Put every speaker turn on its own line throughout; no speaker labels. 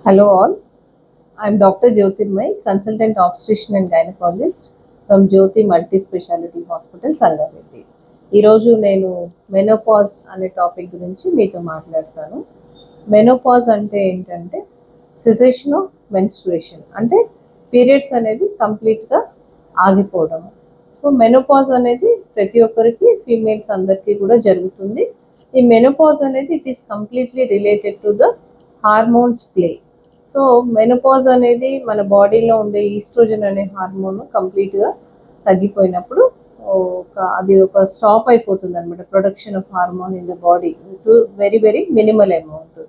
Hello all, I am Dr. Jyotirmay, consultant obstetrician and gynecologist from Jyoti Multi Speciality Hospital, Sangareddy. ఈరోజు నేను menopause అనే topic గురించి మీతో మాట్లాడతాను. మెనోపాజ్ అంటే ఏంటంటే సెసేషన్ ఆఫ్ మెన్స్ట్రుయేషన్, అంటే పీరియడ్స్ అనేవి కంప్లీట్గా ఆగిపోవడం. సో మెనోపాజ్ అనేది ప్రతి ఒక్కరికి, ఫీమేల్స్ అందరికీ కూడా జరుగుతుంది. ఈ మెనోపాజ్ అనేది it is completely related to the hormones play. So menopause అనేది మన బాడీలో ఉండే ఈస్ట్రోజన్ అనే హార్మోన్ కంప్లీట్గా తగ్గిపోయినప్పుడు అది ఒక స్టాప్ అయిపోతుంది అనమాట, production of hormone in the body to very very minimal amount.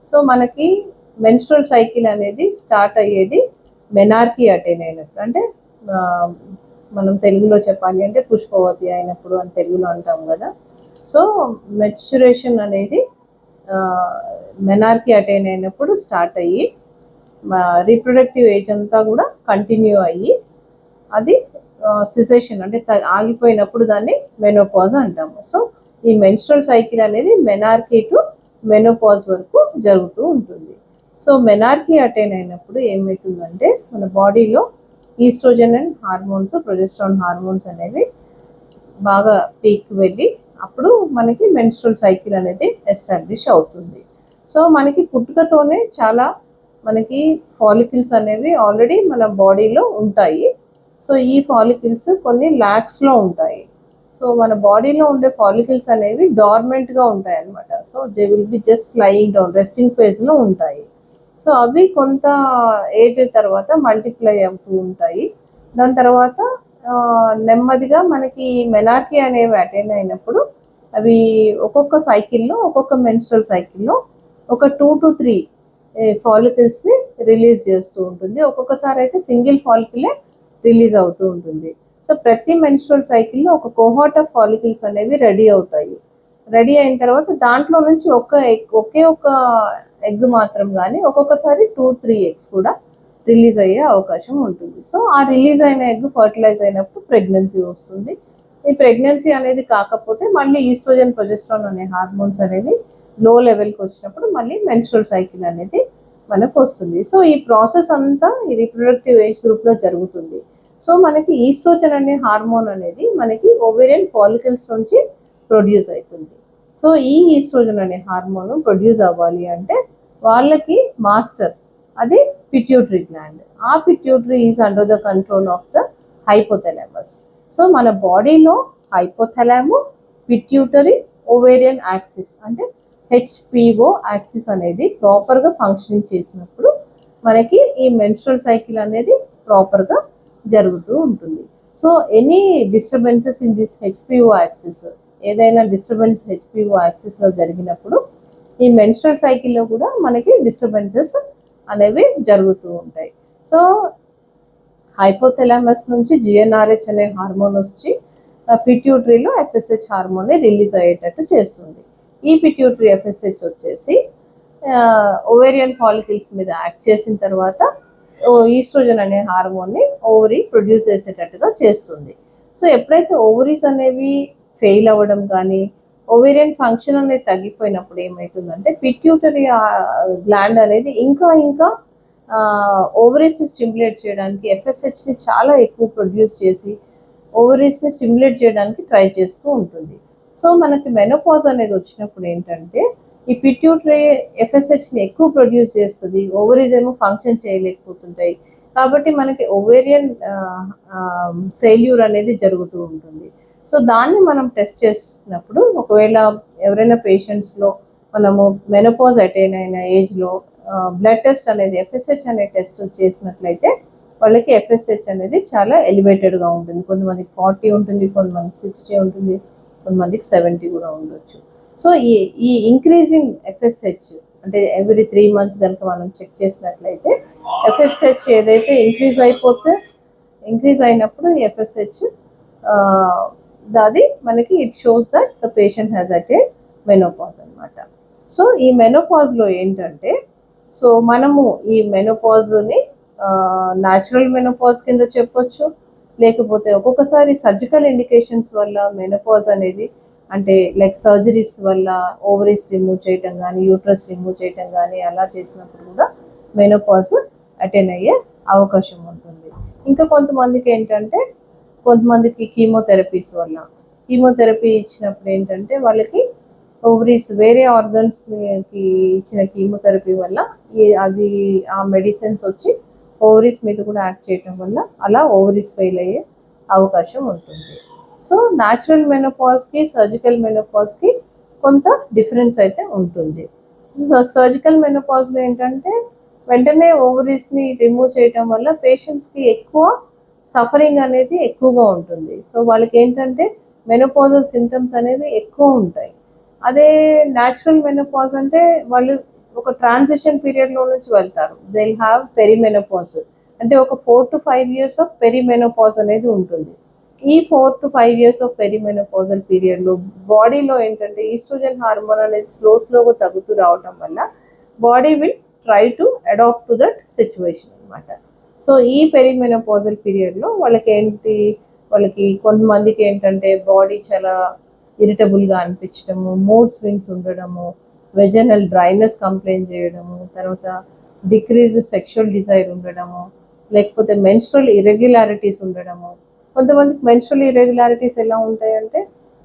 So మనకి మెన్స్ట్రువల్ సైకిల్ అనేది స్టార్ట్ అయ్యేది మెనార్కీ అటైన్ అయినప్పుడు, అంటే మనం తెలుగులో చెప్పాలి అంటే పుష్పవతి అయినప్పుడు అని తెలుగులో అంటాం కదా. సో మెచ్యురేషన్ అనేది మెనార్కీ అటైన్ అయినప్పుడు స్టార్ట్ అయ్యి రీప్రొడక్టివ్ ఏజ్ అంతా కూడా కంటిన్యూ అయ్యి అది సిసేషన్ అంటే ఆగిపోయినప్పుడు దాన్ని మెనోపాజ్ అంటాము. సో ఈ మెన్స్ట్రువల్ సైకిల్ అనేది మెనార్కీ టు మెనోపాజ్ వరకు జరుగుతూ ఉంటుంది. సో మెనార్కీ అటైన్ అయినప్పుడు ఏమవుతుందంటే మన బాడీలో estrogen and hormones, progesterone hormones అనేవి బాగా పీక్ వెళ్ళి అప్పుడు మనకి మెన్స్ట్రువల్ సైకిల్ అనేది ఎస్టాబ్లిష్ అవుతుంది. సో మనకి పుట్టుకతోనే చాలా మనకి ఫాలికల్స్ అనేవి ఆల్రెడీ మన బాడీలో ఉంటాయి. సో ఈ ఫాలికల్స్ కొన్ని ల్యాక్స్లో ఉంటాయి. సో మన బాడీలో ఉండే ఫాలికల్స్ అనేవి డార్మెంట్గా ఉంటాయి అన్నమాట. So they will be just lying down, resting ఫేజ్లో ఉంటాయి. సో అవి కొంత ఏజ్ తర్వాత మల్టిప్లై అవుతూ ఉంటాయి. దాని తర్వాత నెమ్మదిగా మనకి మెనార్కీ అనేవి అటైన్ అయినప్పుడు అవి ఒక్కొక్క సైకిల్లో, ఒక్కొక్క మెన్స్ట్రువల్ సైకిల్లో ఒక 2 to 3 ఫాలికల్స్ని రిలీజ్ చేస్తూ ఉంటుంది. ఒక్కొక్కసారి అయితే సింగిల్ ఫాలికలే రిలీజ్ అవుతూ ఉంటుంది. సో ప్రతి మెన్స్ట్రువల్ సైకిల్లో ఒక కోహార్ట్ ఆఫ్ ఫాలికల్స్ అనేవి రెడీ అవుతాయి. రెడీ అయిన తర్వాత దాంట్లో నుంచి ఒకే ఒక ఎగ్ మాత్రం కానీ ఒక్కొక్కసారి 2-3 ఎగ్స్ కూడా రిలీజ్ అయ్యే అవకాశం ఉంటుంది. సో ఆ రిలీజ్ అయిన ఎగ్ ఫర్టిలైజ్ అయినప్పుడు ప్రెగ్నెన్సీ వస్తుంది. ఈ ప్రెగ్నెన్సీ అనేది కాకపోతే మళ్ళీ ఈస్ట్రోజన్, ప్రొజెస్ట్రాన్ అనే హార్మోన్స్ అనేవి లో లెవెల్కి వచ్చినప్పుడు మళ్ళీ మెన్స్ట్రువల్ సైకిల్ అనేది మనకు వస్తుంది. సో ఈ ప్రాసెస్ అంతా ఈ రీప్రొడక్టివ్ ఏజ్ గ్రూప్లో జరుగుతుంది. సో మనకి ఈస్ట్రోజన్ అనే హార్మోన్ అనేది మనకి ఓవేరియన్ ఫాలికల్స్ నుంచి ప్రొడ్యూస్ అవుతుంది. సో ఈ ఈస్ట్రోజన్ అనే హార్మోన్ ప్రొడ్యూస్ అవ్వాలి అంటే వాళ్ళకి మాస్టర్ అది పిట్యూటరీ గ్లాండ్. ఆ pituitary is under the control of the hypothalamus. So మన బాడీలో హైపోథాలము, పిట్యూటరీ, ఓవేరియన్ యాక్సిస్ అంటే హెచ్పిఓ యాక్సిస్ అనేది ప్రాపర్గా ఫంక్షనింగ్ చేసినప్పుడు మనకి ఈ మెన్స్ట్రువల్ సైకిల్ అనేది ప్రాపర్గా జరుగుతూ ఉంటుంది. So any disturbances in this HPO axis, ఏదైనా డిస్టర్బెన్స్ హెచ్పిఓ యాక్సిస్లో జరిగినప్పుడు ఈ మెన్స్ట్రువల్ సైకిల్లో కూడా మనకి డిస్టర్బెన్సెస్ అనేవి జరుగుతూ ఉంటాయి. సో హైపోథాలమస్ నుంచి జిఎన్ఆర్హెచ్ అనే హార్మోన్ వచ్చి పిట్యూటరీలో ఎఫ్ఎస్హెచ్ హార్మోన్ని రిలీజ్ అయ్యేటట్టు చేస్తుంది. ఈ పిట్యూటరీ ఎఫ్ఎస్హెచ్ వచ్చేసి ఓవేరియన్ ఫాలికల్స్ మీద యాక్ట్ చేసిన తర్వాత ఈస్ట్రోజన్ అనే హార్మోన్ని ఓవరీ ప్రొడ్యూస్ చేసేటట్టుగా చేస్తుంది. సో ఎప్పుడైతే ఓవరీస్ అనేవి ఫెయిల్ అవ్వడం కానీ ఓవేరియన్ ఫంక్షన్ అనేది తగ్గిపోయినప్పుడు ఏమవుతుందంటే పిట్యూటరీ గ్లాండ్ అనేది ఇంకా ఓవరీస్ని స్టిమ్యులేట్ చేయడానికి ఎఫ్ఎస్హెచ్ని చాలా ఎక్కువ ప్రొడ్యూస్ చేసి ఓవరీస్ని స్టిమ్యులేట్ చేయడానికి ట్రై చేస్తూ ఉంటుంది. సో మనకి మెనోపాజ్ అనేది వచ్చినప్పుడు ఏంటంటే ఈ పిట్యూటరీ ఎఫ్ఎస్హెచ్ని ఎక్కువ ప్రొడ్యూస్ చేస్తుంది, ఓవరీస్ ఏమో ఫంక్షన్ చేయలేకపోతుంటాయి. కాబట్టి మనకి ఓవేరియన్ ఫెయిల్యూర్ అనేది జరుగుతూ ఉంటుంది. సో దాన్ని మనం టెస్ట్ చేసినప్పుడు ఒకవేళ ఎవరైనా పేషెంట్స్లో మనము మెనోపాజ్ అటైన్ అయిన ఏజ్లో బ్లడ్ టెస్ట్ అనేది ఎఫ్ఎస్హెచ్ అనే టెస్ట్ చేసినట్లయితే వాళ్ళకి ఎఫ్ఎస్హెచ్ అనేది చాలా ఎలివేటెడ్గా ఉంటుంది. కొంతమందికి 40 ఉంటుంది, కొంతమందికి 60 ఉంటుంది, కొంతమందికి 70 కూడా ఉండొచ్చు. సో ఈ ఇంక్రీజింగ్ ఎఫ్ఎస్హెచ్ అంటే ఎవ్రీ 3 months కనుక మనం చెక్ చేసినట్లయితే ఎఫ్ఎస్హెచ్ ఏదైతే ఇంక్రీజ్ అయినప్పుడు ఈ ఎఫ్ఎస్హెచ్ అది మనకి it shows that the patient has attained menopause అనమాట. సో ఈ మెనోపాజ్లో ఏంటంటే సో మనము ఈ మెనోపాజ్ని న్యాచురల్ మెనోపాజ్ కింద చెప్పొచ్చు, లేకపోతే ఒక్కొక్కసారి సర్జికల్ ఇండికేషన్స్ వల్ల మెనోపాజ్ అనేది అంటే లైక్ సర్జరీస్ వల్ల ఓవరీస్ రిమూవ్ చేయటం కానీ, యూట్రస్ రిమూవ్ చేయటం కానీ అలా చేసినప్పుడు కూడా మెనోపాజ్ అటెండ్ అయ్యే అవకాశం ఉంటుంది. ఇంకా కొంతమందికి ఏంటంటే కొంతమందికి కీమోథెరపీ ఇచ్చినప్పుడు ఏంటంటే వాళ్ళకి ఓవరీస్ వేరే ఆర్గన్స్కి ఇచ్చిన కీమోథెరపీ వల్ల అది ఆ మెడిసిన్స్ వచ్చి ఓవరీస్ మీద కూడా యాక్ట్ చేయటం వల్ల అలా ఓవరీస్ ఫెయిల్ అయ్యే అవకాశం ఉంటుంది. సో న్యాచురల్ మెనోపాజ్కి సర్జికల్ మెనోపాజ్కి కొంత డిఫరెన్స్ అయితే ఉంటుంది. సో సర్జికల్ మెనోపాజ్లో ఏంటంటే వెంటనే ఓవరీస్ని రిమూవ్ చేయటం వల్ల పేషెంట్స్కి ఎక్కువ సఫరింగ్ అనేది ఎక్కువగా ఉంటుంది. సో వాళ్ళకి ఏంటంటే మెనోపాజల్ సింటమ్స్ అనేవి ఎక్కువ ఉంటాయి. అదే న్యాచురల్ మెనోపాజ్ అంటే వాళ్ళు ఒక ట్రాన్సిషన్ పీరియడ్లో నుంచి వెళ్తారు. దే విల్ హ్యావ్ పెరిమెనోపాజ్, అంటే ఒక 4 to 5 years ఆఫ్ పెరిమెనోపాజ్ అనేది ఉంటుంది. ఈ 4 to 5 years ఆఫ్ పెరిమెనోపాజల్ పీరియడ్లో బాడీలో ఏంటంటే ఈస్ట్రోజన్ హార్మోన్ అనేది స్లోగా తగ్గుతూ రావటం వల్ల body will try to adapt to that situation అనమాట. సో ఈ పెరిమెనోపాజల్ పీరియడ్లో వాళ్ళకి కొంతమందికి ఏంటంటే బాడీ చాలా ఇరిటబుల్గా అనిపించడము, మూడ్ స్వింగ్స్ ఉండడము, వెజనల్ డ్రైనెస్ కంప్లైంట్ చేయడము, తర్వాత డిక్రీజ్ సెక్షువల్ డిజైర్ ఉండడము, లేకపోతే మెన్స్ట్రల్ ఇరెగ్యులారిటీస్ ఉండడము. కొంతమందికి మెన్స్ట్రల్ ఇరెగ్యులారిటీస్ ఎలా ఉంటాయంటే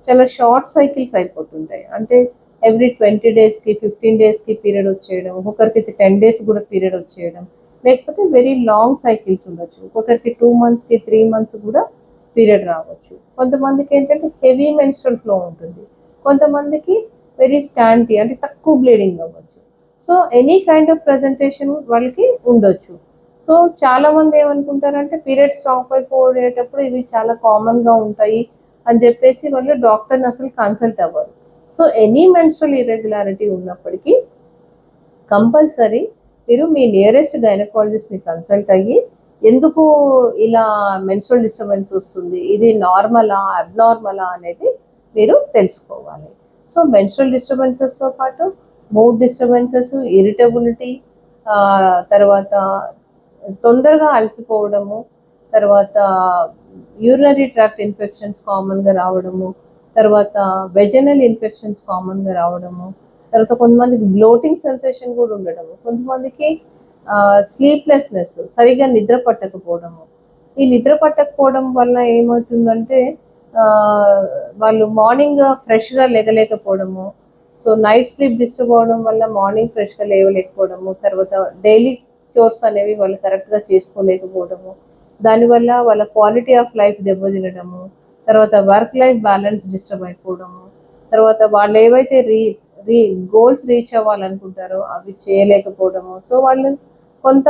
చాలా షార్ట్ సైకిల్స్ అయిపోతుంటాయి. అంటే ఎవ్రీ 20 daysకి 15 daysకి పీరియడ్ వచ్చేయడం, ఒక్కొక్కరికి 10 days కూడా పీరియడ్ వచ్చేయడం, లేకపోతే వెరీ లాంగ్ సైకిల్స్ ఉండొచ్చు. ఒక్కొక్కరికి 2 monthsకి 3 months కూడా పీరియడ్ రావచ్చు. కొంతమందికి ఏంటంటే హెవీ మెన్స్ట్రల్ ఫ్లో ఉంటుంది, కొంతమందికి వెరీ స్కాంటీ అంటే తక్కువ బ్లీడింగ్ అవ్వచ్చు. So any kind of presentation వాళ్ళకి ఉండొచ్చు. సో చాలామంది ఏమనుకుంటారంటే పీరియడ్ స్టాప్ అయిపోయేటప్పుడు ఇవి చాలా కామన్గా ఉంటాయి అని చెప్పేసి వాళ్ళు డాక్టర్ని అసలు కన్సల్ట్ అవ్వరు. సో ఎనీ మెన్స్ట్రల్ ఇర్రెగ్యులారిటీ ఉన్నప్పటికీ కంపల్సరీ మీరు మీ నియరెస్ట్ గైనకాలజిస్ట్ని కన్సల్ట్ అయ్యి ఎందుకు ఇలా మెన్స్ట్రల్ డిస్టర్బెన్స్ వస్తుంది, ఇది నార్మలా అబ్నార్మలా అనేది మీరు తెలుసుకోవాలి. సో మెన్స్ట్రల్ డిస్టర్బెన్సెస్తో పాటు మూడ్ డిస్టర్బెన్సెస్, ఇరిటబిలిటీ, తర్వాత తొందరగా అలసిపోవడము, తర్వాత యూరినరీ ట్రాక్ట్ ఇన్ఫెక్షన్స్ కామన్గా రావడము, తర్వాత వెజనల్ ఇన్ఫెక్షన్స్ కామన్గా రావడము, తర్వాత కొంతమందికి బ్లోటింగ్ సెన్సేషన్ కూడా ఉండడము, కొంతమందికి స్లీప్లెస్నెస్, సరిగా నిద్ర పట్టకపోవడము. ఈ నిద్ర పట్టకపోవడం వల్ల ఏమవుతుందంటే వాళ్ళు మార్నింగ్ ఫ్రెష్గా లేగలేకపోవడము, సో నైట్ స్లీప్ డిస్టర్బ్ అవ్వడం వల్ల మార్నింగ్ ఫ్రెష్గా లేవలేకపోవడము, తర్వాత డైలీ క్యూర్స్ అనేవి వాళ్ళు కరెక్ట్గా చేసుకోలేకపోవడము, దానివల్ల వాళ్ళ క్వాలిటీ ఆఫ్ లైఫ్ దెబ్బతినడము, తర్వాత వర్క్ లైఫ్ బ్యాలెన్స్ డిస్టర్బ్ అయిపోవడము, తర్వాత వాళ్ళు ఏవైతే గోల్స్ రీచ్ అవ్వాలనుకుంటారో అవి చేయలేకపోవడము. సో వాళ్ళు కొంత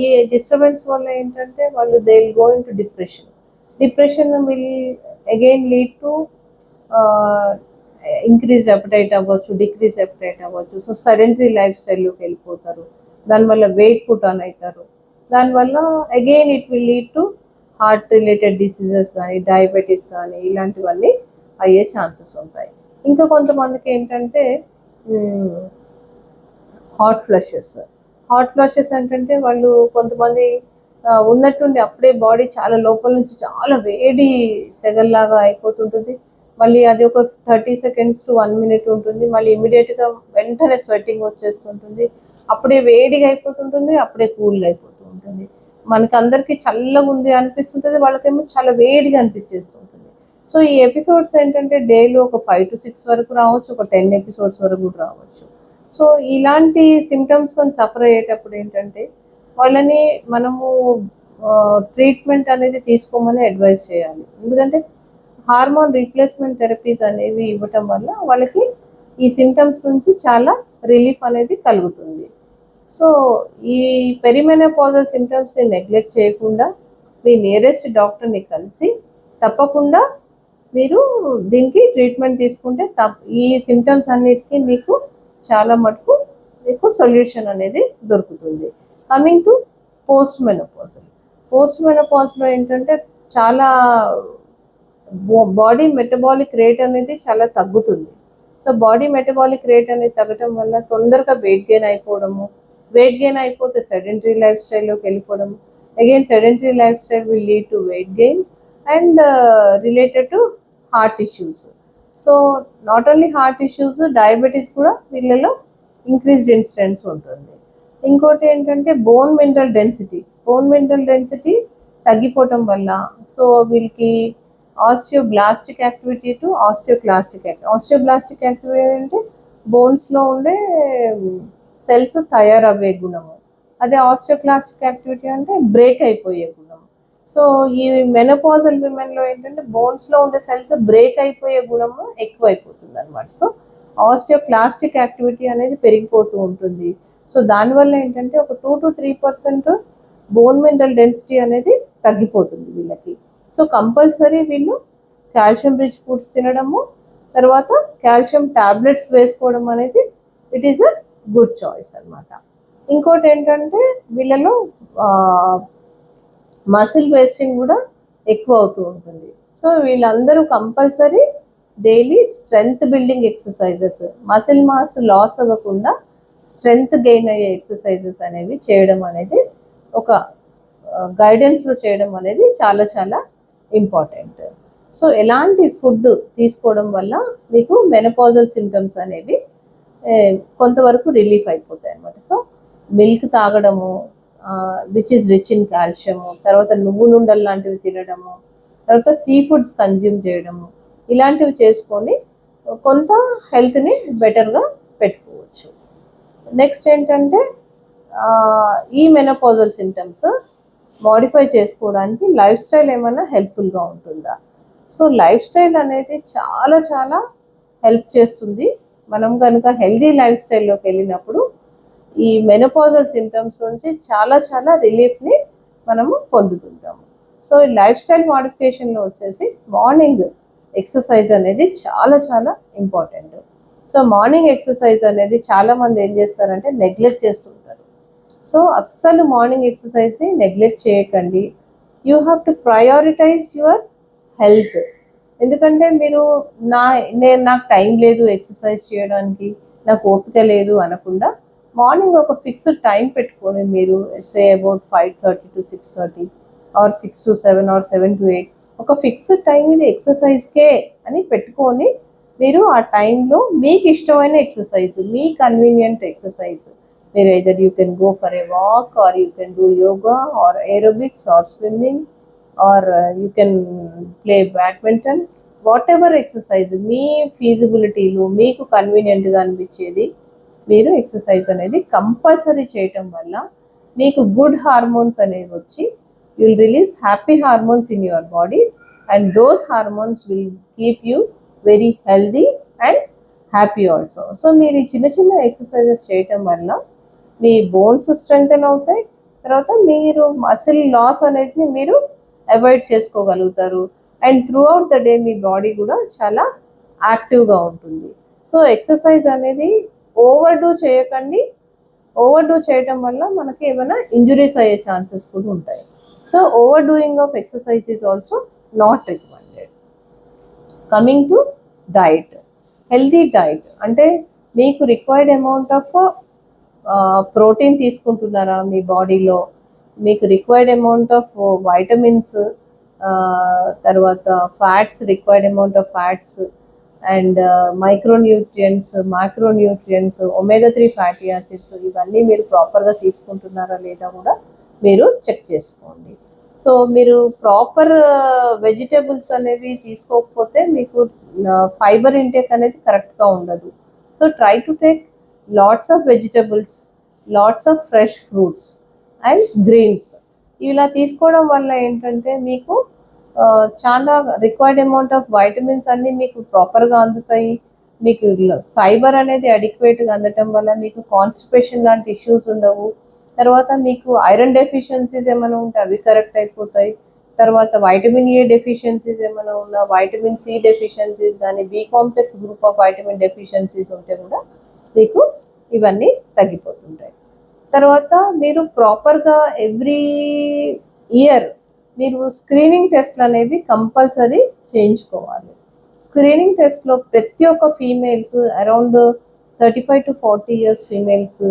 ఈ డిస్టర్బెన్స్ వల్ల ఏంటంటే వాళ్ళు they will go in to depression will again lead to increase appetite అవ్వచ్చు, డిక్రీజ్ అపెటైట్ అవ్వచ్చు. సో సడెంటరీ లైఫ్ స్టైల్లోకి వెళ్ళిపోతారు, దానివల్ల వెయిట్ పుట్ ఆన్ అవుతారు, దానివల్ల again it will lead to heart related diseases కానీ డయాబెటీస్ కానీ ఇలాంటివన్నీ అయ్యే ఛాన్సెస్ ఉంటాయి. ఇంకా కొంతమందికి ఏంటంటే హాట్ ఫ్లషెస్ ఏంటంటే వాళ్ళు కొంతమంది ఉన్నట్టుండి అప్పుడే బాడీ చాలా లోపల నుంచి చాలా వేడి సెగల్లాగా అయిపోతుంటుంది, మళ్ళీ అది ఒక 30 seconds to 1 minute ఉంటుంది, మళ్ళీ ఇమీడియట్గా వెంటనే స్వెట్టింగ్ వచ్చేస్తుంటుంది, అప్పుడే వేడిగా అయిపోతుంటుంది, అప్పుడే కూల్గా అయిపోతూ ఉంటుంది. మనకి అందరికీ చల్లగా ఉంది అనిపిస్తుంటుంది, వాళ్ళకేమో చాలా వేడిగా అనిపించేస్తుంటుంది. సో ఈ ఎపిసోడ్స్ ఏంటంటే డేలో ఒక 5 to 6 వరకు రావచ్చు, ఒక 10 episodes వరకు కూడా రావచ్చు. సో ఇలాంటి సిమ్టమ్స్ సఫర్ అయ్యేటప్పుడు ఏంటంటే వాళ్ళని మనము ట్రీట్మెంట్ అనేది తీసుకోమని అడ్వైస్ చేయాలి. ఎందుకంటే హార్మోన్ రీప్లేస్మెంట్ థెరపీస్ అనేవి ఇవ్వటం వల్ల వాళ్ళకి ఈ సిమ్టమ్స్ నుంచి చాలా రిలీఫ్ అనేది కలుగుతుంది. సో ఈ పెరిమెనోపాజల్ సిమ్టమ్స్ని నెగ్లెక్ట్ చేయకుండా మీ నియరెస్ట్ డాక్టర్ని కలిసి తప్పకుండా మీరు దీనికి ట్రీట్మెంట్ తీసుకుంటే ఈ సిమ్టమ్స్ అన్నిటికీ మీకు చాలా మటుకు మీకు సొల్యూషన్ అనేది దొరుకుతుంది. కమింగ్ టు పోస్ట్ మెనోపాజ్లో ఏంటంటే చాలా బాడీ మెటబాలిక్ రేట్ అనేది చాలా తగ్గుతుంది. సో బాడీ మెటబాలిక్ రేట్ అనేది తగ్గటం వల్ల తొందరగా వెయిట్ గెయిన్ అయిపోతే సెడెంటరీ లైఫ్ స్టైల్లోకి వెళ్ళిపోవడం, again sedentary life style will lead to weight gain and related to heart issues. So not only heart issues, diabetes కూడా వీళ్ళలో ఇంక్రీజ్డ్ ఇన్సిడెన్స్ ఉంటుంది. ఇంకోటి ఏంటంటే బోన్ మినరల్ డెన్సిటీ తగ్గిపోవటం వల్ల సో వీళ్ళకి ఆస్టియోబ్లాస్టిక్ యాక్టివిటీ టు ఆస్టియోబ్లాస్టిక్ యాక్టివిటీ అంటే బోన్స్లో ఉండే సెల్స్ తయారయ్యే గుణము, అదే ఆస్టియోక్లాస్టిక్ యాక్టివిటీ అంటే బ్రేక్ అయిపోయే గుణం. సో ఈ మెనోపాజల్ విమెన్లో ఏంటంటే బోన్స్లో ఉండే సెల్స్ బ్రేక్ అయిపోయే గుణము ఎక్కువైపోతుంది అనమాట. సో ఆస్టియోక్లాస్టిక్ యాక్టివిటీ అనేది పెరిగిపోతూ ఉంటుంది. సో దానివల్ల ఏంటంటే ఒక 2 to 3% బోన్ మినరల్ డెన్సిటీ అనేది తగ్గిపోతుంది వీళ్ళకి. సో కంపల్సరీ వీళ్ళు కాల్షియం రిచ్ ఫుడ్స్ తినడము, తర్వాత కాల్షియం టాబ్లెట్స్ వేసుకోవడం అనేది it is a good choice అనమాట. ఇంకోటి ఏంటంటే వీళ్ళలో మసిల్ వేస్టింగ్ కూడా ఎక్కువ అవుతూ ఉంటుంది. సో వీళ్ళందరూ compulsory daily strength building exercises, muscle mass loss అవ్వకుండా స్ట్రెంగ్త్ గెయిన్ అయ్యే ఎక్సర్సైజెస్ అనేవి చేయడం అనేది ఒక గైడెన్స్లో చేయడం అనేది చాలా చాలా ఇంపార్టెంట్. సో ఎలాంటి ఫుడ్ తీసుకోవడం వల్ల మీకు మెనోపాజల్ సింటమ్స్ అనేవి కొంతవరకు రిలీఫ్ అయిపోతాయి అన్నమాట. సో మిల్క్ తాగడము which is rich in calcium, తర్వాత నువ్వులుండలు లాంటివి తినడము, తర్వాత సీ ఫుడ్స్ కన్జ్యూమ్ చేయడము, ఇలాంటివి చేసుకొని కొంత హెల్త్ని బెటర్గా పెట్టుకోవచ్చు. నెక్స్ట్ ఏంటంటే ఈ మెనోపాజల్ సింటమ్స్ మోడిఫై చేసుకోవడానికి లైఫ్ స్టైల్ ఏమైనా హెల్ప్ఫుల్గా ఉంటుందా? సో లైఫ్ స్టైల్ అనేది చాలా చాలా హెల్ప్ చేస్తుంది. మనం కనుక హెల్దీ లైఫ్ స్టైల్లోకి వెళ్ళినప్పుడు ఈ మెనోపాజల్ సింటమ్స్ నుంచి చాలా చాలా రిలీఫ్ని మనము పొందుతుంటాము. సో ఈ లైఫ్ స్టైల్ మోడిఫికేషన్లో వచ్చేసి మార్నింగ్ ఎక్సర్సైజ్ అనేది చాలా చాలా ఇంపార్టెంట్. సో మార్నింగ్ ఎక్సర్సైజ్ అనేది చాలామంది ఏం చేస్తారంటే నెగ్లెక్ట్ చేస్తుంటారు. సో అస్సలు మార్నింగ్ ఎక్సర్సైజ్ని నెగ్లెక్ట్ చేయకండి. You have to prioritize your health. ఎందుకంటే మీరు నాకు టైం లేదు ఎక్సర్సైజ్ చేయడానికి, నాకు ఓపిక లేదు అనకుండా మార్నింగ్ ఒక ఫిక్స్డ్ టైం పెట్టుకొని మీరు say about 5:30 to 6:30 or 6 to 7 or 7 to 8 ఒక ఫిక్స్డ్ టైం ఇది ఎక్సర్సైజ్కే అని పెట్టుకొని మీరు ఆ టైంలో మీకు ఇష్టమైన ఎక్సర్సైజ్, మీ కన్వీనియంట్ ఎక్సర్సైజ్, మీరు either you can go for a walk or you can do yoga or aerobics or swimming or you can play badminton, whatever exercise మీ ఫీజిబిలిటీలో మీకు కన్వీనియంట్గా అనిపించేది మీరు ఎక్సర్సైజ్ అనేది కంపల్సరీ చేయటం వల్ల మీకు గుడ్ హార్మోన్స్ అనేవి వచ్చి you will release happy hormones in your body and those hormones will keep you very healthy and happy also. So మీరు ఈ చిన్న చిన్న ఎక్సర్సైజెస్ చేయటం వల్ల మీ బోన్స్ స్ట్రెంగ్తెన్ అవుతాయి, తర్వాత మీరు మసిల్ లాస్ అనేది మీరు అవాయిడ్ చేసుకోగలుగుతారు and through out the day me body కూడా చాలా యాక్టివ్గా ఉంటుంది. సో ఎక్సర్సైజ్ అనేది ఓవర్డూ చేయకండి. ఓవర్డూ చేయటం వల్ల మనకి ఏమైనా ఇంజురీస్ అయ్యే ఛాన్సెస్ కూడా ఉంటాయి. So over doing of exercise is also not recommended. Coming to diet, healthy diet అంటే మీకు రిక్వైర్డ్ అమౌంట్ ఆఫ్ ప్రోటీన్ తీసుకుంటున్నారా మీ బాడీలో, మీకు రిక్వైర్డ్ అమౌంట్ ఆఫ్ వైటమిన్స్, తర్వాత fats, required amount of fats and micronutrients, micronutrients, omega 3 fatty acids, ఇవన్నీ మీరు ప్రాపర్గా తీసుకుంటున్నారా లేదా కూడా మీరు చెక్ చేసుకోండి. సో మీరు ప్రాపర్ వెజిటేబుల్స్ అనేవి తీసుకోకపోతే మీకు ఫైబర్ ఇంటేక్ అనేది కరెక్ట్గా ఉండదు. So try to take lots of vegetables, lots of fresh fruits and greens. ఇలా తీసుకోవడం వల్ల ఏంటంటే మీకు చాలా రిక్వైర్డ్ అమౌంట్ ఆఫ్ వైటమిన్స్ అన్నీ మీకు ప్రాపర్గా అందుతాయి. మీకు ఫైబర్ అనేది అడిక్వేట్గా అందటం వల్ల మీకు కాన్స్టిపేషన్ లాంటి ఇష్యూస్ ఉండవు. తర్వాత మీకు ఐరన్ డెఫిషియన్సీస్ ఏమైనా ఉంటే అవి కరెక్ట్ అయిపోతాయి. తర్వాత వైటమిన్ ఏ డెఫిషియన్సీస్ ఏమైనా ఉన్నా, వైటమిన్ సి డెఫిషియన్సీస్ కానీ, B complex group of vitamin deficiencies ఉంటే కూడా మీకు ఇవన్నీ తగ్గిపోతుంటాయి. తర్వాత మీరు ప్రాపర్గా ఎవ్రీ ఇయర్ మీరు స్క్రీనింగ్ టెస్ట్లు అనేవి కంపల్సరీ చేయించుకోవాలి. స్క్రీనింగ్ టెస్ట్లో ప్రతి ఒక్క females around 35 to 40 years females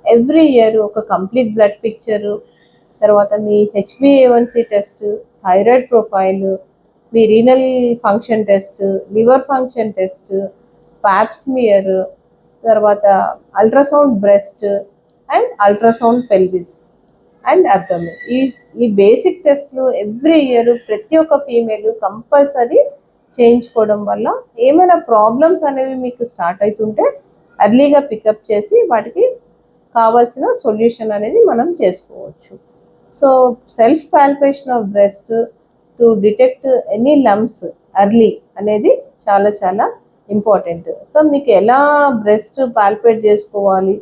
every year ఒక కంప్లీట్ బ్లడ్ పిక్చరు, తర్వాత మీ HbA1c టెస్ట్, థైరాయిడ్ ప్రొఫైల్, మీ renal function test, liver function test, pap smear, తర్వాత ultrasound breast and ultrasound pelvis and abdomen. ఈ బేసిక్ టెస్ట్లు ఎవ్రీ ఇయర్ ప్రతి ఒక్క female compulsory చేయించుకోవడం వల్ల ఏమైనా ప్రాబ్లమ్స్ అనేవి మీకు స్టార్ట్ అవుతుంటే ఎర్లీగా పికప్ చేసి వాటికి కావాల్సిన సొల్యూషన్ అనేది మనం చేసుకోవచ్చు. So self palpation of breast to detect any lumps early అనేది చాలా చాలా ఇంపార్టెంట్. సో మీకు ఎలా బ్రెస్ట్ పాల్పేట్ చేసుకోవాలి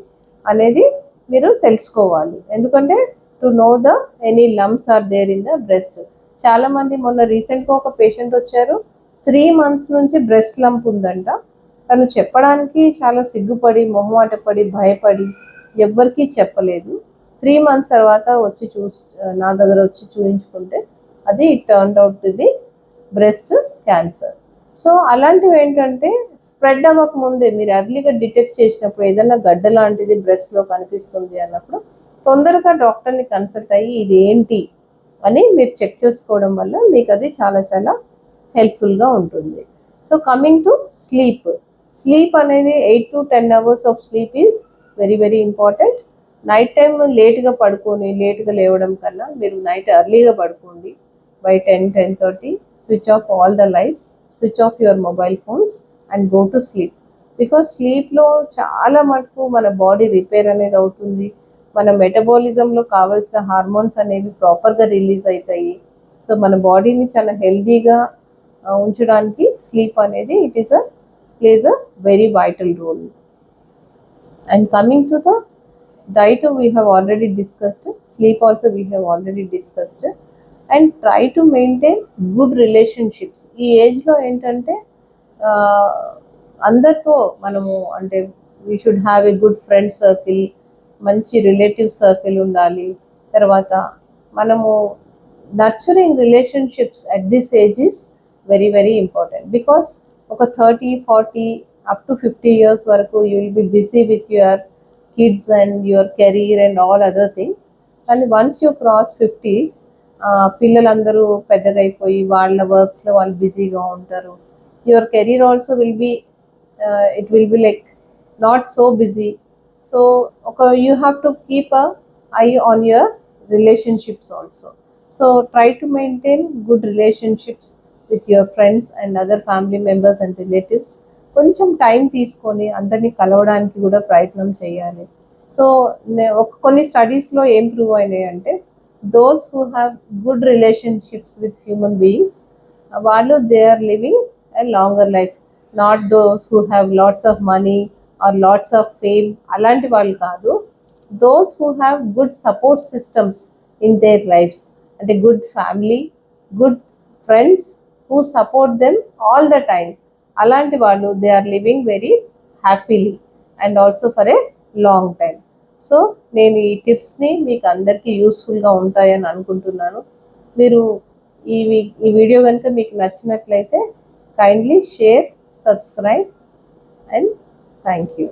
అనేది మీరు తెలుసుకోవాలి. ఎందుకంటే to know the any lumps are there in the breast. చాలామంది మొన్న రీసెంట్గా ఒక పేషెంట్ వచ్చారు, 3 months నుంచి బ్రెస్ట్ లంప్ ఉందంట. తను చెప్పడానికి చాలా సిగ్గుపడి మొహమాటపడి భయపడి ఎవ్వరికీ చెప్పలేదు. 3 months తర్వాత వచ్చి నా దగ్గర వచ్చి చూయించుకుంటే అది it turned out the breast cancer. So అలాంటివి ఏంటంటే స్ప్రెడ్ అవ్వక ముందే మీరు ఎర్లీగా డిటెక్ట్ చేసినప్పుడు ఏదైనా గడ్డ లాంటిది బ్రెస్ట్లో కనిపిస్తుంది అన్నప్పుడు తొందరగా డాక్టర్ని కన్సల్ట్ అయ్యి ఇది ఏంటి అని మీరు చెక్ చేసుకోవడం వల్ల మీకు అది చాలా చాలా హెల్ప్ఫుల్గా ఉంటుంది. సో కమింగ్ టు స్లీప్ అనేది 8 to 10 hours of sleep is very very important. Night time లేట్గా పడుకొని లేట్గా లేవడం కన్నా మీరు నైట్ ఎర్లీగా పడుకోండి. By 10-10:30 switch off all the lights, switch off your mobile phones and go to sleep. Because స్లీప్లో చాలా మటుకు మన బాడీ రిపేర్ అనేది అవుతుంది. మన మెటబాలిజంలో కావాల్సిన హార్మోన్స్ అనేవి ప్రాపర్గా రిలీజ్ అవుతాయి. సో మన బాడీని చాలా హెల్తీగా ఉంచడానికి స్లీప్ అనేది place a very vital role. And coming to the diet we have already discussed, sleep also we have already discussed, and try to maintain good relationships. ఈ ఏజ్లో ఏంటంటే అందరితో మనము అంటే we should have a good friend circle, మంచి relative circle ఉండాలి. తర్వాత మనము nurturing relationships at this age is very very important. Because ఒక 30-40 up to 50 years వరకు you will be busy with your kids and your career and all other things. And once you cross 50s, పిల్లలందరూ పెద్దగా అయిపోయి వాళ్ళ వర్క్స్లో వాళ్ళు బిజీగా ఉంటారు. Your career also will be it will be like not so busy. So you have to keep a I on your relationships also. So try to maintain good relationships with your friends and other family members and relatives. కొంచెం time తీసుకొని అందరినీ కలవడానికి కూడా ప్రయత్నం చేయాలి. So కొన్ని స్టడీస్లో ఏం ప్రూవ్ అయినాయి అంటే those who have good relationships with human beings వాళ్ళు they are living a longer life. Not those who have lots of money or lots of fame, అలాంటి వాళ్ళు కాదు. Those who have good support systems in their lives, అంటే good family, good friends who support them all the time. అలాంటి వాళ్ళు they are living very happily and also for a long time. So నేను ఈ టిప్స్ని మీకు అందరికీ యూస్ఫుల్గా ఉంటాయని అనుకుంటున్నాను. మీరు ఈ వీడియో కనుక మీకు నచ్చినట్లయితే kindly share, subscribe and thank you.